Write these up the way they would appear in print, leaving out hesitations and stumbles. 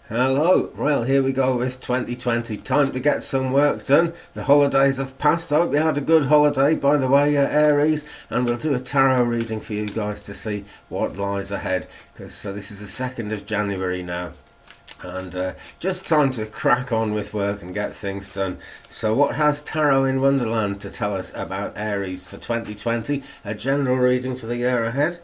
Hello, well here we go with 2020, time to get some work done. The holidays have passed. I hope you had a good holiday, by the way, Aries, and we'll do a tarot reading for you guys to see what lies ahead, because this is the 2nd of January now. And just time to crack on with work and get things done. So what has Tarot in Wonderland to tell us about Aries for 2020? A general reading for the year ahead.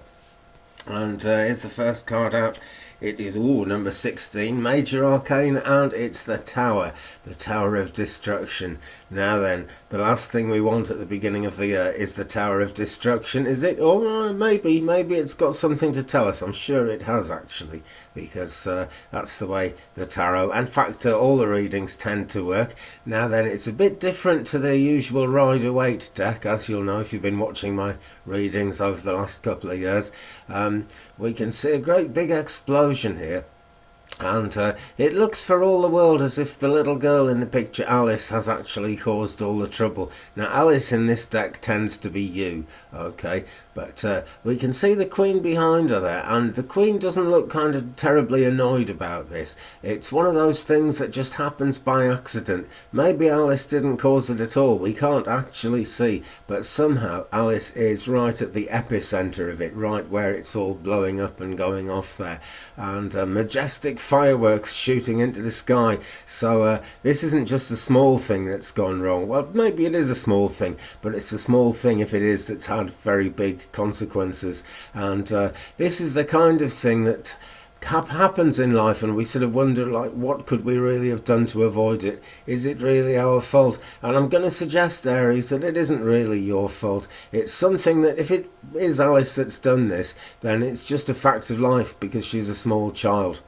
And here's the first card out. It is number 16, Major Arcane, and it's the Tower of Destruction. Now then, the last thing we want at the beginning of the year is the Tower of Destruction, is it? Or maybe it's got something to tell us. I'm sure it has, actually, because that's the way the tarot, in fact, all the readings tend to work. Now then, it's a bit different to the usual Rider-Waite deck, as you'll know if you've been watching my readings over the last couple of years. We can see a great big explosion here. And it looks for all the world as if the little girl in the picture, Alice, has actually caused all the trouble. Now, Alice in this deck tends to be you, okay? But we can see the Queen behind her there, and the Queen doesn't look kind of terribly annoyed about this. It's one of those things that just happens by accident. Maybe Alice didn't cause it at all. We can't actually see, but somehow Alice is right at the epicenter of it, right where it's all blowing up and going off there. And majestic fireworks shooting into the sky. So this isn't just a small thing that's gone wrong. Well, maybe it is a small thing, but it's a small thing if it is that's had very big consequences. And this is the kind of thing that happens in life, and we sort of wonder, like, what could we really have done to avoid it? Is it really our fault? And I'm going to suggest, Aries, that it isn't really your fault. It's something that, if it is Alice that's done this, then it's just a fact of life because she's a small child.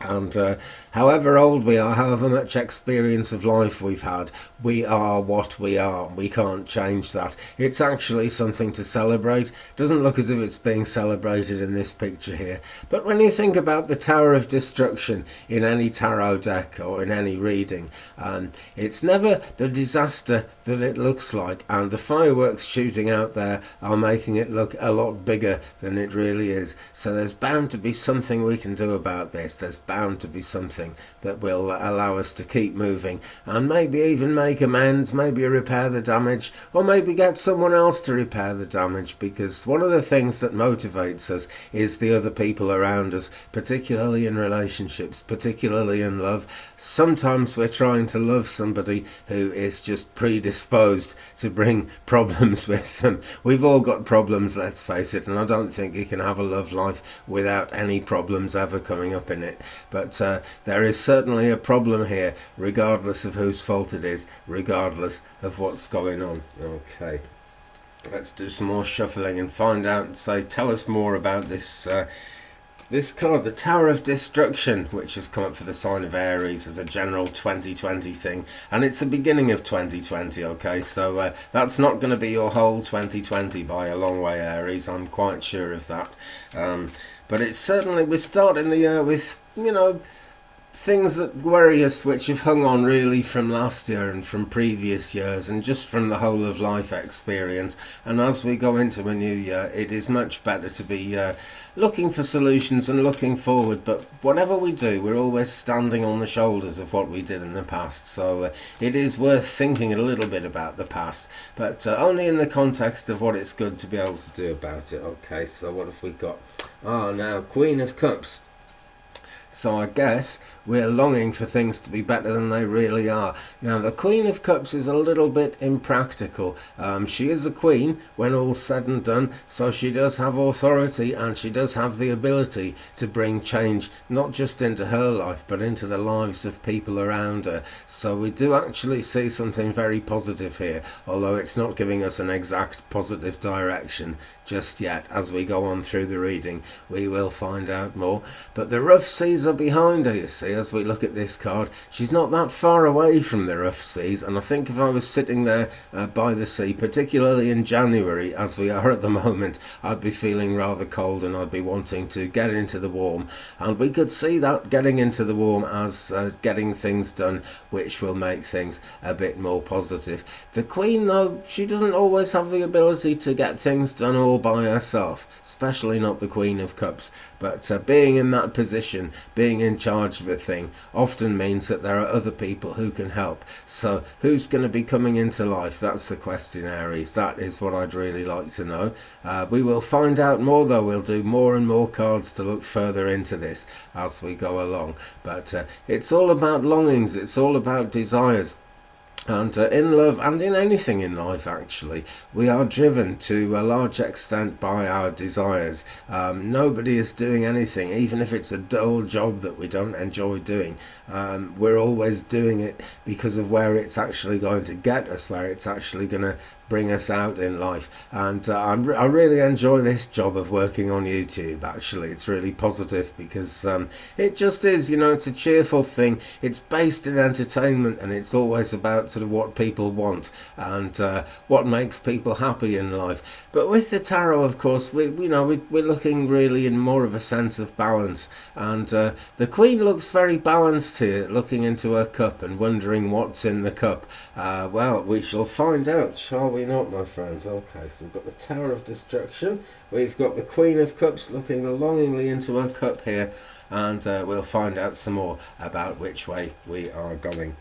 And however old we are, however much experience of life we've had, we are what we are. We can't change that. It's actually something to celebrate. Doesn't look as if it's being celebrated in this picture here. But when you think about the Tower of Destruction in any tarot deck or in any reading, it's never the disaster that it looks like. And the fireworks shooting out there are making it look a lot bigger than it really is. So there's bound to be something we can do about this. There's bound to be something that will allow us to keep moving and maybe even make amends, maybe repair the damage, or maybe get someone else to repair the damage, because one of the things that motivates us is the other people around us, particularly in relationships, particularly in love. Sometimes we're trying to love somebody who is just predisposed to bring problems with them. We've all got problems, let's face it, and I don't think you can have a love life without any problems ever coming up in it. But there is certainly a problem here, regardless of whose fault it is, regardless of what's going on. Okay, let's do some more shuffling and find out and say, tell us more about this this card, the Tower of Destruction, which has come up for the sign of Aries as a general 2020 thing. And it's the beginning of 2020, okay? So that's not going to be your whole 2020 by a long way, Aries. I'm quite sure of that. But it's certainly, we're starting the year with, things that worry us, which have hung on really from last year and from previous years and just from the whole of life experience. And as we go into a new year, it is much better to be looking for solutions and looking forward. But whatever we do, we're always standing on the shoulders of what we did in the past. So it is worth thinking a little bit about the past, but only in the context of what it's good to be able to do about it. Okay, so what have we got? Now, Queen of Cups. So I guess we're longing for things to be better than they really are. Now, the Queen of Cups is a little bit impractical. She is a queen when all's said and done, so she does have authority and she does have the ability to bring change, not just into her life, but into the lives of people around her. So we do actually see something very positive here, although it's not giving us an exact positive direction just yet. As we go on through the reading, we will find out more. But the rough seas are behind her, you see, as we look at this card. She's not that far away from the rough seas, and I think if I was sitting there by the sea, particularly in January, as we are at the moment, I'd be feeling rather cold and I'd be wanting to get into the warm. And we could see that getting into the warm as getting things done, which will make things a bit more positive. The Queen, though, she doesn't always have the ability to get things done all by herself, especially not the Queen of Cups. But being in that position, being in charge of a thing, often means that there are other people who can help. So who's going to be coming into life? That's the question, Aries. That is what I'd really like to know. We will find out more, though. We'll do more and more cards to look further into this as we go along. But it's all about longings. It's all about desires. And in love and in anything in life, actually, we are driven to a large extent by our desires. Nobody is doing anything, even if it's a dull job that we don't enjoy doing. We're always doing it because of where it's actually going to get us, where it's actually going to bring us out in life. And I really enjoy this job of working on YouTube. Actually, it's really positive because it just is, it's a cheerful thing. It's based in entertainment, and it's always about sort of what people want and what makes people happy in life. But with the tarot, of course, we're looking really in more of a sense of balance. And the Queen looks very balanced here, looking into her cup and wondering what's in the cup. Well, we shall find out, shall we not, my friends? Okay, so we've got the Tower of Destruction. We've got the Queen of Cups looking longingly into her cup here. And we'll find out some more about which way we are going.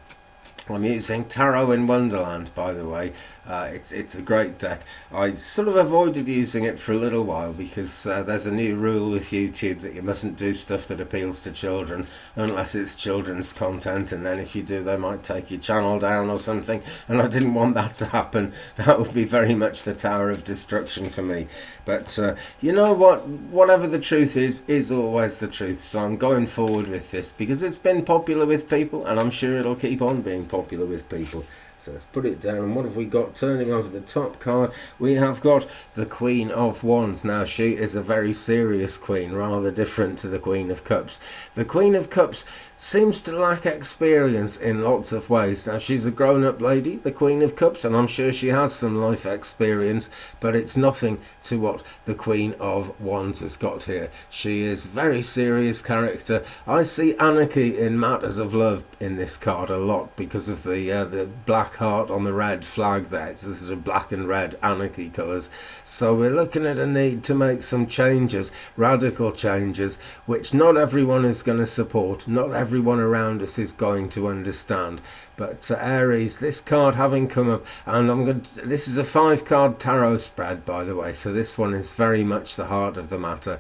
I'm using Tarot in Wonderland, by the way. It's a great deck. I sort of avoided using it for a little while because there's a new rule with YouTube that you mustn't do stuff that appeals to children unless it's children's content, and then if you do they might take your channel down or something, and I didn't want that to happen. That would be very much the Tower of Destruction for me. But you know what, whatever the truth is always the truth. So I'm going forward with this because it's been popular with people, and I'm sure it'll keep on being popular with people. So let's put it down. And what have we got? Turning over the top card, we have got the Queen of Wands. Now, she is a very serious queen, rather different to the Queen of Cups. The Queen of Cups seems to lack experience in lots of ways. Now, she's a grown-up lady, the Queen of Cups, and I'm sure she has some life experience, but it's nothing to what the Queen of Wands has got here. She is a very serious character. I see anarchy in matters of love in this card a lot because of the black heart on the red flag there. It's this is a black and red anarchy colours. So we're looking at a need to make some changes, radical changes, which not everyone is going to support. Not everyone around us is going to understand. But Aries, this card having come up, and this is a 5-card tarot spread, by the way, so this one is very much the heart of the matter.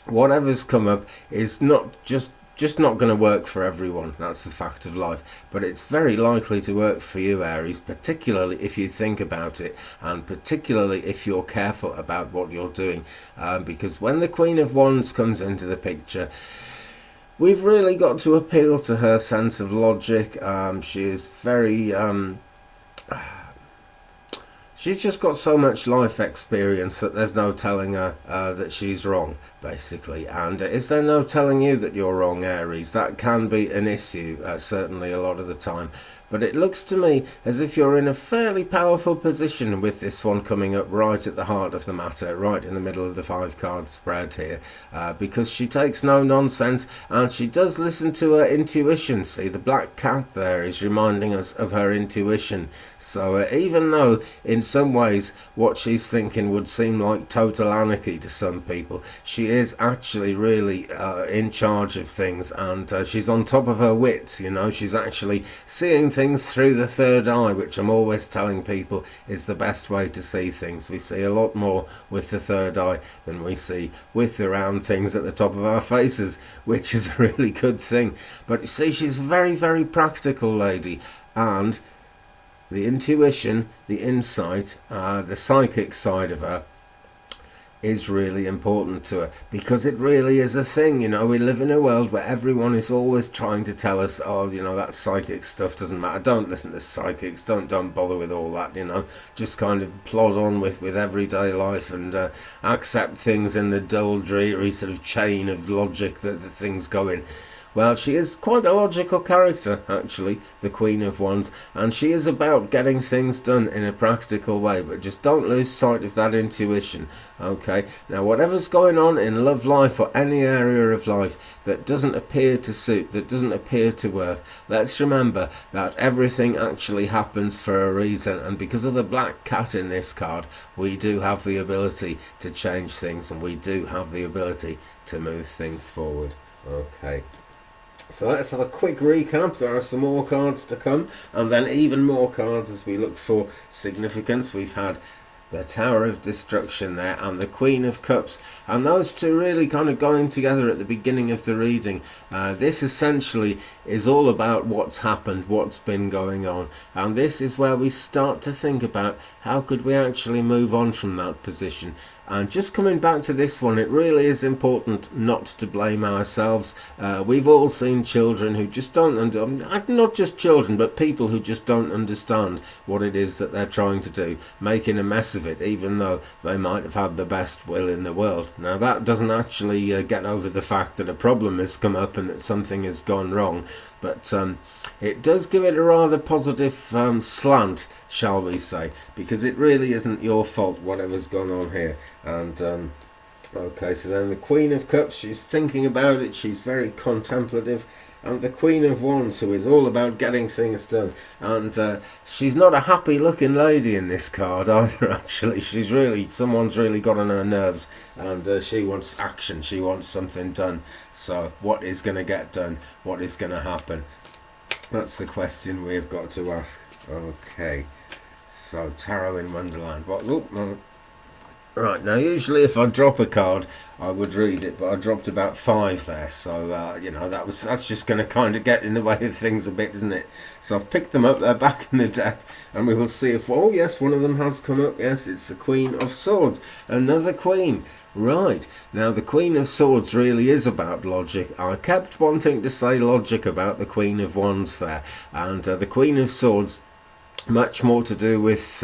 Whatever's come up is not just not going to work for everyone. That's a fact of life, but it's very likely to work for you, Aries, particularly if you think about it, and particularly if you're careful about what you're doing, because when the Queen of Wands comes into the picture, we've really got to appeal to her sense of logic. She is very she's just got so much life experience that there's no telling her that she's wrong, basically. And is there no telling you that you're wrong, Aries? That can be an issue, certainly a lot of the time. But it looks to me as if you're in a fairly powerful position with this one coming up right at the heart of the matter, right in the middle of the 5-card spread here, because she takes no nonsense and she does listen to her intuition. See, the black cat there is reminding us of her intuition. So even though in some ways what she's thinking would seem like total anarchy to some people, she is actually really in charge of things, and she's on top of her wits. She's actually seeing things through the third eye, which I'm always telling people is the best way to see things. We see a lot more with the third eye than we see with the round things at the top of our faces, which is a really good thing. But you see, she's a very, very practical lady, and the intuition, the insight, the psychic side of her is really important to her, because it really is a thing. We live in a world where everyone is always trying to tell us, oh, that psychic stuff doesn't matter, don't listen to psychics, don't bother with all that, just kind of plod on with everyday life and accept things in the dull, dreary sort of chain of logic that the things go in. Well, she is quite a logical character, actually, the Queen of Wands, and she is about getting things done in a practical way, but just don't lose sight of that intuition, okay? Now, whatever's going on in love life or any area of life that doesn't appear to suit, that doesn't appear to work, let's remember that everything actually happens for a reason, and because of the black cat in this card, we do have the ability to change things, and we do have the ability to move things forward, okay? So let's have a quick recap. There are some more cards to come, and then even more cards as we look for significance. We've had the Tower of Destruction there and the Queen of Cups, and those two really kind of going together at the beginning of the reading. This essentially is all about what's happened, what's been going on, and this is where we start to think about how could we actually move on from that position. And just coming back to this one, it really is important not to blame ourselves. We've all seen children who just don't, not just children, but people who just don't understand what it is that they're trying to do, making a mess of it, even though they might have had the best will in the world. Now, that doesn't actually get over the fact that a problem has come up and that something has gone wrong, but it does give it a rather positive slant, shall we say, because it really isn't your fault whatever's gone on here. And okay, so then the Queen of Cups, she's thinking about it, she's very contemplative, and the Queen of Wands, who is all about getting things done, and she's not a happy looking lady in this card either, actually. Someone's really got on her nerves, and she wants action, she wants something done. So what is going to get done? What is going to happen? That's the question we've got to ask. Okay, so Tarot in Wonderland. Right, now usually if I drop a card I would read it, but I dropped about 5 there, so you know, that's just going to kind of get in the way of things a bit, isn't it? So I've picked them up, they're back in the deck, and we will see if, oh yes, one of them has come up. Yes, it's the Queen of Swords, another queen. Right, now the Queen of Swords really is about logic. I kept wanting to say logic about the Queen of Wands there, and the Queen of Swords, much more to do with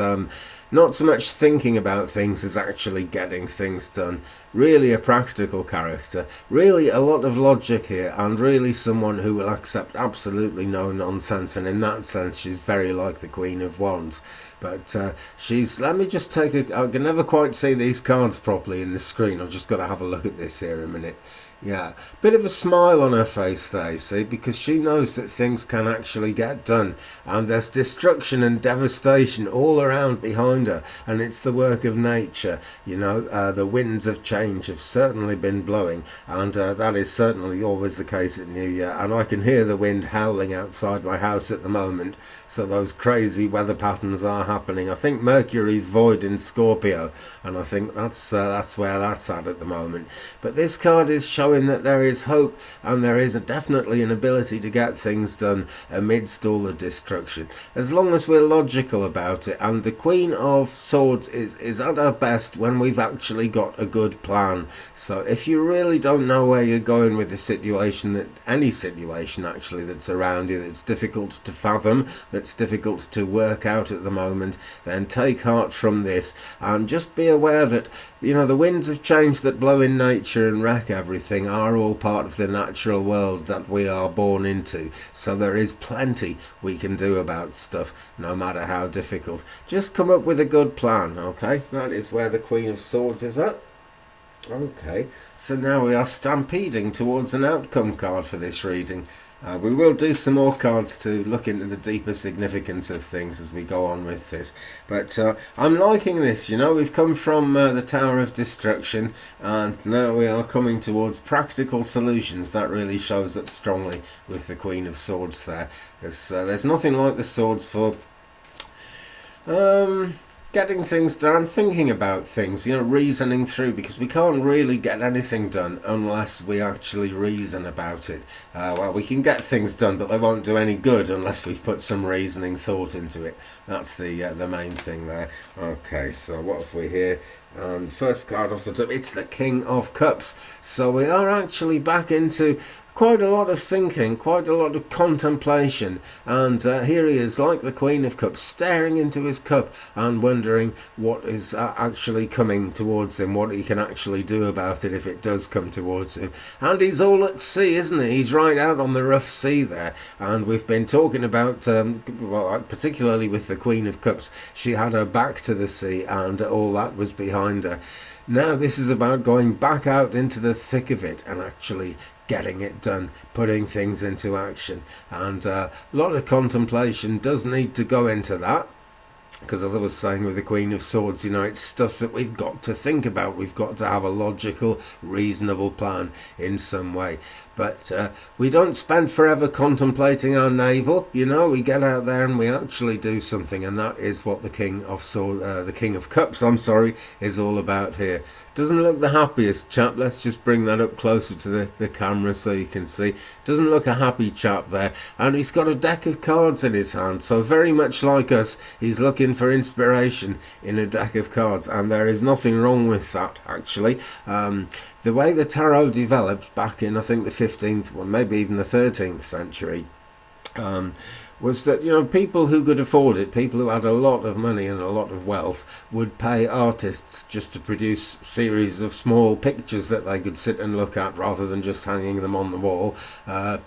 not so much thinking about things as actually getting things done. Really a practical character, really a lot of logic here, and really someone who will accept absolutely no nonsense, and in that sense she's very like the Queen of Wands. But she's, let me just take a, I can never quite see these cards properly in the screen, I've just got to have a look at this here a minute. Yeah, bit of a smile on her face there, you see, because she knows that things can actually get done, and there's destruction and devastation all around behind her, and it's the work of nature, you know. The winds of change have certainly been blowing, and that is certainly always the case at New Year, and I can hear the wind howling outside my house at the moment, so those crazy weather patterns are happening. I think Mercury's void in Scorpio, and I think that's where that's at the moment. But this card is showing that there is hope, and there is definitely an ability to get things done amidst all the destruction, as long as we're logical about it. And the Queen of Swords is at her best when we've actually got a good plan. So if you really don't know where you're going with the situation, that any situation actually that's around you that's difficult to fathom, that's difficult to work out at the moment, then take heart from this, and just be aware that, you know, the winds of change that blow in nature and wreck everything are all part of the natural world that we are born into. So there is plenty we can do about stuff, no matter how difficult. Just come up with a good plan, okay? That is where the Queen of Swords is at. Okay, so now we are stampeding towards an outcome card for this reading. We will do some more cards to look into the deeper significance of things as we go on with this. But I'm liking this, you know. We've come from the Tower of Destruction, and now we are coming towards practical solutions. That really shows up strongly with the Queen of Swords there. Because there's nothing like the swords for getting things done, thinking about things, you know, reasoning through, because we can't really get anything done unless we actually reason about it. Well, we can get things done, but they won't do any good unless we've put some reasoning thought into it. That's the main thing there. Okay, so what have we here? First card off the top, it's the King of Cups. So we are actually back into quite a lot of thinking, quite a lot of contemplation, and here he is like the Queen of Cups, staring into his cup and wondering what is actually coming towards him, what he can actually do about it if it does come towards him. And he's all at sea, isn't he? He's right out on the rough sea there, and we've been talking about, well, particularly with the Queen of Cups, she had her back to the sea and all that was behind her. Now this is about going back out into the thick of it and actually getting it done, putting things into action. And a lot of contemplation does need to go into that, because as I was saying with the Queen of Swords, you know, it's stuff that we've got to think about. We've got to have a logical, reasonable plan in some way. But we don't spend forever contemplating our navel, you know. We get out there and we actually do something, and that is what the King of Cups, is all about here. Doesn't look the happiest chap. Let's just bring that up closer to the camera so you can see. Doesn't look a happy chap there. And he's got a deck of cards in his hand. So very much like us, he's looking for inspiration in a deck of cards. And there is nothing wrong with that, actually. The way the tarot developed back in, I think, the 15th, well, maybe even the 13th century, was that, you know, people who could afford it, people who had a lot of money and a lot of wealth, would pay artists just to produce series of small pictures that they could sit and look at rather than just hanging them on the wall.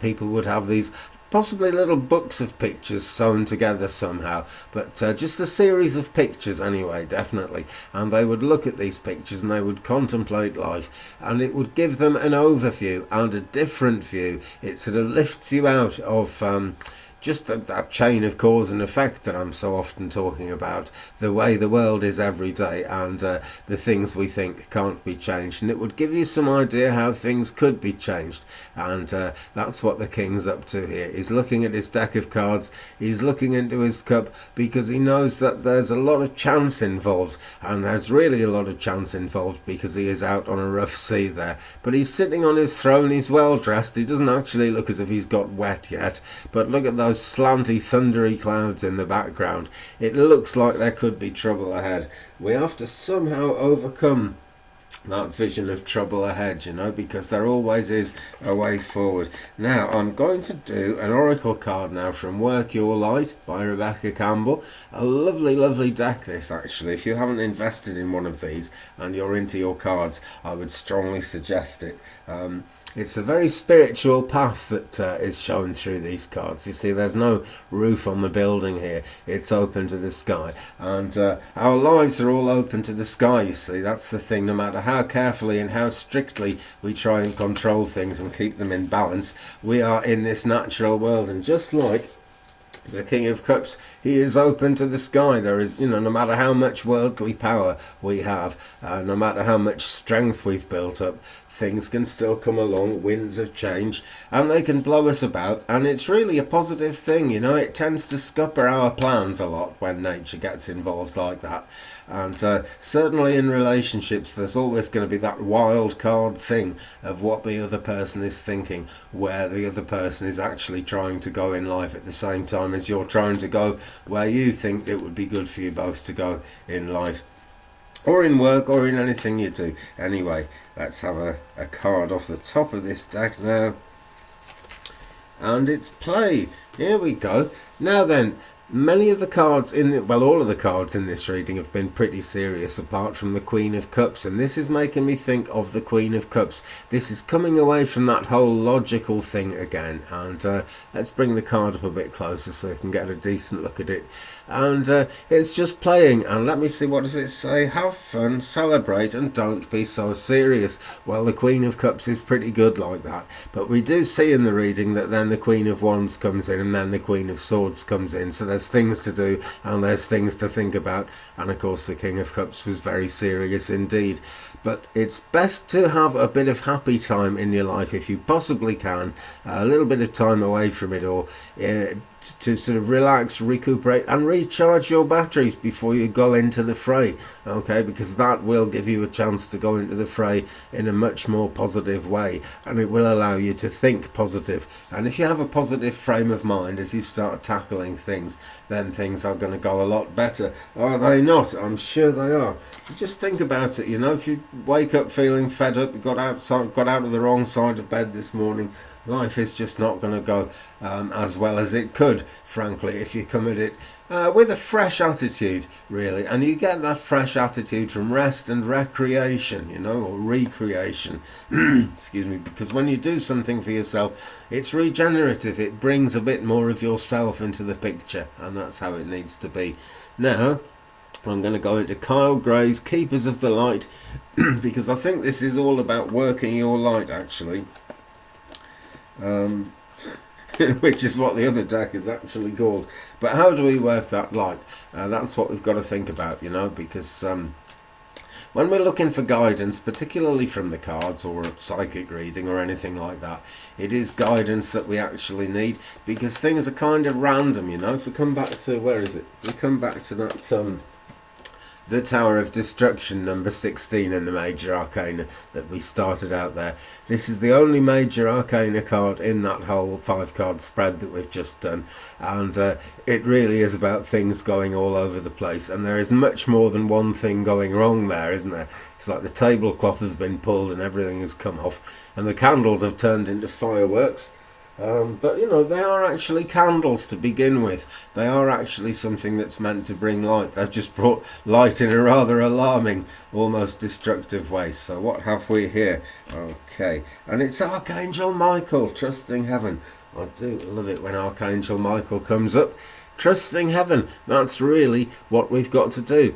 People would have these possibly little books of pictures sewn together somehow, but just a series of pictures anyway, definitely. And they would look at these pictures and they would contemplate life, and it would give them an overview and a different view. It sort of lifts you out of just that chain of cause and effect that I'm so often talking about, the way the world is every day and the things we think can't be changed. And it would give you some idea how things could be changed. And that's what the King's up to here. He's looking at his deck of cards, he's looking into his cup, because he knows that there's a lot of chance involved. And there's really a lot of chance involved because he is out on a rough sea there. But he's sitting on his throne, he's well dressed, he doesn't actually look as if he's got wet yet. But look at those slanty, thundery clouds in the background. It looks like there could be trouble ahead. We have to somehow overcome that vision of trouble ahead, you know, because there always is a way forward. Now, I'm going to do an oracle card now from Work Your Light by Rebecca Campbell. A lovely, lovely deck, this, actually. If you haven't invested in one of these and you're into your cards, I would strongly suggest it. It's a very spiritual path that is shown through these cards. You see, there's no roof on the building here. It's open to the sky. And our lives are all open to the sky, you see. That's the thing. No matter how carefully and how strictly we try and control things and keep them in balance, we are in this natural world. And just like the King of Cups, he is open to the sky. There is, you know, no matter how much worldly power we have, no matter how much strength we've built up, things can still come along, winds of change, and they can blow us about, and it's really a positive thing, you know. It tends to scupper our plans a lot when nature gets involved like that. And certainly in relationships, there's always going to be that wild card thing of what the other person is thinking, where the other person is actually trying to go in life at the same time as you're trying to go where you think it would be good for you both to go in life, or in work, or in anything you do. Anyway, let's have a card off the top of this deck now. And it's play. Here we go. Now then, many of the cards all of the cards in this reading have been pretty serious, apart from the Queen of Cups, and this is making me think of the Queen of Cups. This is coming away from that whole logical thing again, and let's bring the card up a bit closer so you can get a decent look at it. And it's just playing, and let me see, what does it say? Have fun, celebrate, and don't be so serious. Well, the Queen of Cups is pretty good like that, but we do see in the reading that then the Queen of Wands comes in, and then the Queen of Swords comes in, so there's things to do and there's things to think about. And of course the King of Cups was very serious indeed. But it's best to have a bit of happy time in your life if you possibly can, a little bit of time away from it all, to sort of relax, recuperate and recharge your batteries before you go into the fray, okay, because that will give you a chance to go into the fray in a much more positive way, and it will allow you to think positive. And if you have a positive frame of mind as you start tackling things, then things are going to go a lot better. Are they not? I'm sure they are. Just think about it, you know. If you wake up feeling fed up, got out of the wrong side of bed this morning, life is just not going to go as well as it could, frankly, if you come at it with a fresh attitude, really. And you get that fresh attitude from rest and recreation, you know, or recreation. Excuse me, because when you do something for yourself, it's regenerative. It brings a bit more of yourself into the picture, and that's how it needs to be. Now, I'm going to go into Kyle Gray's Keepers of the Light, because I think this is all about working your light, actually. Which is what the other deck is actually called. But how do we work that light? That's what we've got to think about, you know, because when we're looking for guidance, particularly from the cards or a psychic reading or anything like that, it is guidance that we actually need, because things are kind of random, you know. If we come back to, where is it? We come back to that the Tower of Destruction, number 16 in the Major Arcana that we started out there. This is the only Major Arcana card in that whole 5-card spread that we've just done, and it really is about things going all over the place, and there is much more than one thing going wrong there, isn't there? It's like the tablecloth has been pulled and everything has come off, and the candles have turned into fireworks. But, you know, they are actually candles to begin with. They are actually something that's meant to bring light. They've just brought light in a rather alarming, almost destructive way. So what have we here? Okay, and it's Archangel Michael, Trusting Heaven. I do love it when Archangel Michael comes up. Trusting Heaven, that's really what we've got to do.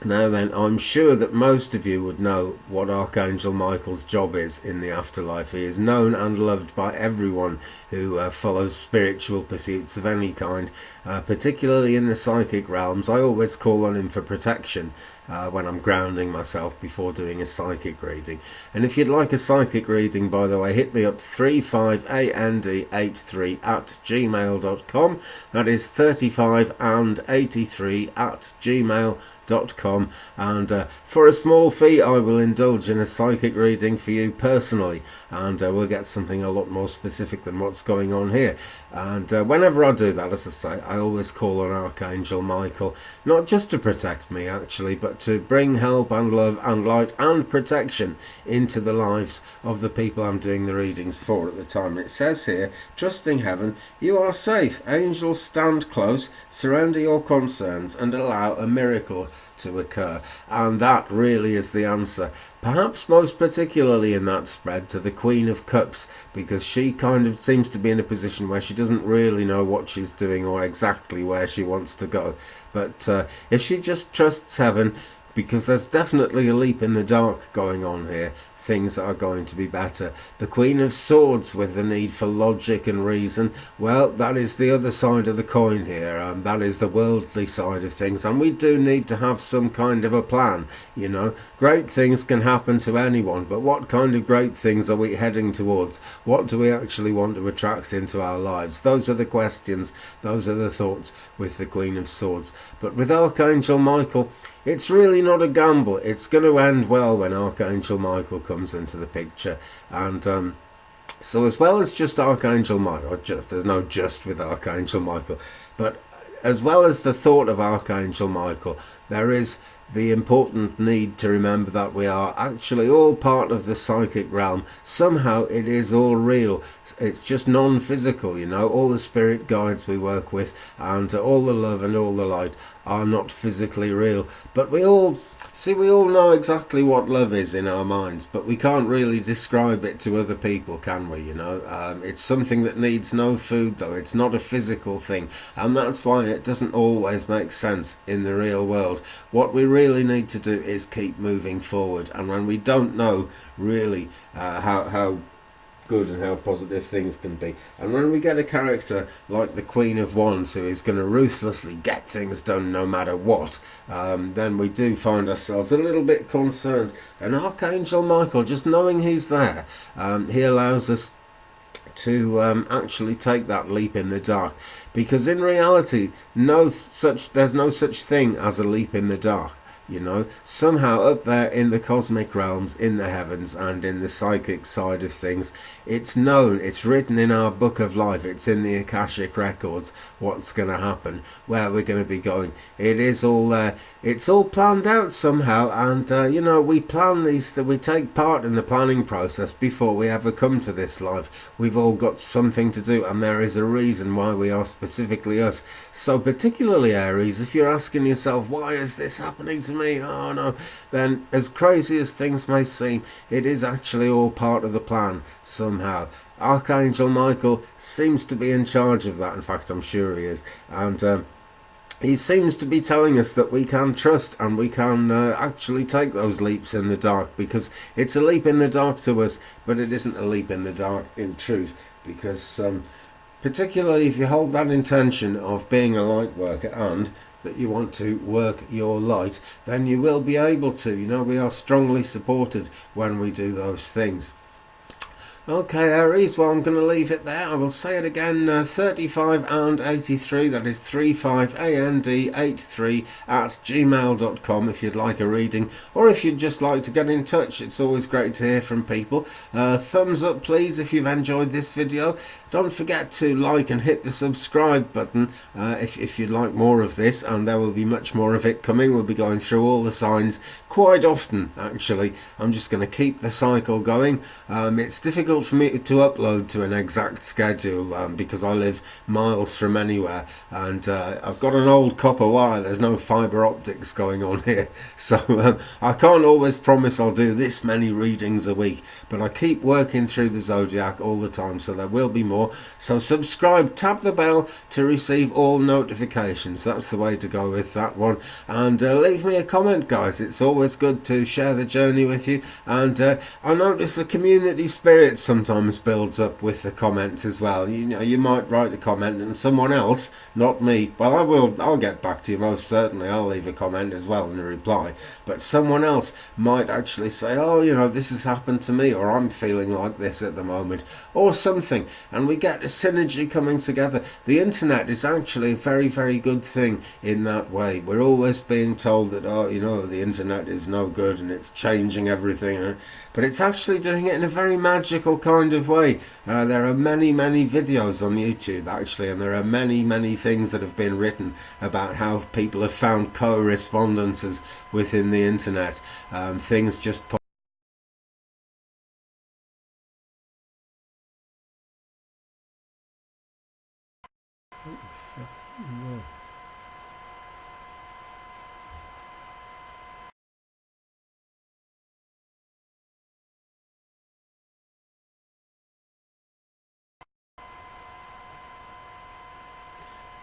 Now then, I'm sure that most of you would know what Archangel Michael's job is in the afterlife. He is known and loved by everyone who follows spiritual pursuits of any kind, particularly in the psychic realms. I always call on him for protection when I'm grounding myself before doing a psychic reading. And if you'd like a psychic reading, by the way, hit me up 35and83@gmail.com. That is 35and83@gmail.com. And for a small fee I will indulge in a psychic reading for you personally, and we'll get something a lot more specific than what's going on here. And whenever I do that, as I say, I always call on Archangel Michael, not just to protect me actually, but to bring help and love and light and protection into the lives of the people I'm doing the readings for at the time. It says here, Trusting Heaven, you are safe. Angels stand close, surrender your concerns and allow a miracle to occur. And that really is the answer, perhaps most particularly in that spread, to the Queen of Cups, because she kind of seems to be in a position where she doesn't really know what she's doing or exactly where she wants to go. But if she just trusts heaven, because there's definitely a leap in the dark going on here, things are going to be better. The Queen of Swords, with the need for logic and reason, well, that is the other side of the coin here, and that is the worldly side of things, and we do need to have some kind of a plan, you know. Great things can happen to anyone, but what kind of great things are we heading towards? What do we actually want to attract into our lives? Those are the questions, those are the thoughts with the Queen of Swords. But with Archangel Michael, it's really not a gamble. It's going to end well when Archangel Michael comes into the picture. And so as well as just Archangel Michael, there's no just with Archangel Michael, but as well as the thought of Archangel Michael, there is the important need to remember that we are actually all part of the psychic realm. Somehow it is all real. It's just non-physical, you know. All the spirit guides we work with and all the love and all the light are not physically real. But we all know exactly what love is in our minds, but we can't really describe it to other people, can we, you know? It's something that needs no food, though. It's not a physical thing, and that's why it doesn't always make sense in the real world. What we really need to do is keep moving forward, and when we don't know really how good and how positive things can be, and when we get a character like the Queen of Wands who is going to ruthlessly get things done no matter what, then we do find ourselves a little bit concerned. And Archangel Michael, just knowing he's there, he allows us to actually take that leap in the dark, because in reality there's no such thing as a leap in the dark. You know, somehow up there in the cosmic realms, in the heavens and in the psychic side of things, it's known, it's written in our book of life, it's in the Akashic records what's going to happen, where we're going to be going. It is all there. it's all planned out somehow, and you know, we plan these, that we take part in the planning process before we ever come to this life. We've all got something to do, and there is a reason why we are specifically us. So particularly Aries, if you're asking yourself, why is this happening to me, oh no, then as crazy as things may seem, it is actually all part of the plan somehow. Archangel Michael seems to be in charge of that. In fact, I'm sure he is, and he seems to be telling us that we can trust, and we can actually take those leaps in the dark, because it's a leap in the dark to us, but it isn't a leap in the dark in truth, because particularly if you hold that intention of being a light worker and that you want to work your light, then you will be able to. You know, we are strongly supported when we do those things. Okay, Aries, well, I'm going to leave it there. I will say it again, 35 and 83, that is 35and83 at gmail.com if you'd like a reading, or if you'd just like to get in touch. It's always great to hear from people. Thumbs up, please, if you've enjoyed this video. Don't forget to like and hit the subscribe button if you'd like more of this, and there will be much more of it coming. We'll be going through all the signs quite often, actually. I'm just going to keep the cycle going. It's difficult for me to upload to an exact schedule because I live miles from anywhere, and I've got an old copper wire. There's no fibre optics going on here, so I can't always promise I'll do this many readings a week, but I keep working through the zodiac all the time, so there will be more. So subscribe, tap the bell to receive all notifications. That's the way to go with that one, and leave me a comment, guys. It's always good to share the journey with you, and I notice the community spirit sometimes builds up with the comments as well. You know, you might write a comment and someone else, not me, well, I'll get back to you most certainly. I'll leave a comment as well and a reply, but someone else might actually say, oh, you know, this has happened to me, or I'm feeling like this at the moment, or something, and we get a synergy coming together. The internet is actually a very, very good thing in that way. We're always being told that, oh, you know, the internet is no good and it's changing everything, but it's actually doing it in a very magical kind of way. There are many, many videos on YouTube, actually, and there are many, many things that have been written about how people have found correspondences within the internet. Things just pop.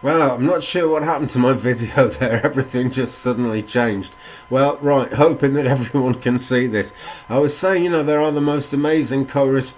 Well, I'm not sure what happened to my video there. Everything just suddenly changed. Well, right, hoping that everyone can see this. I was saying, you know, there are the most amazing correspondents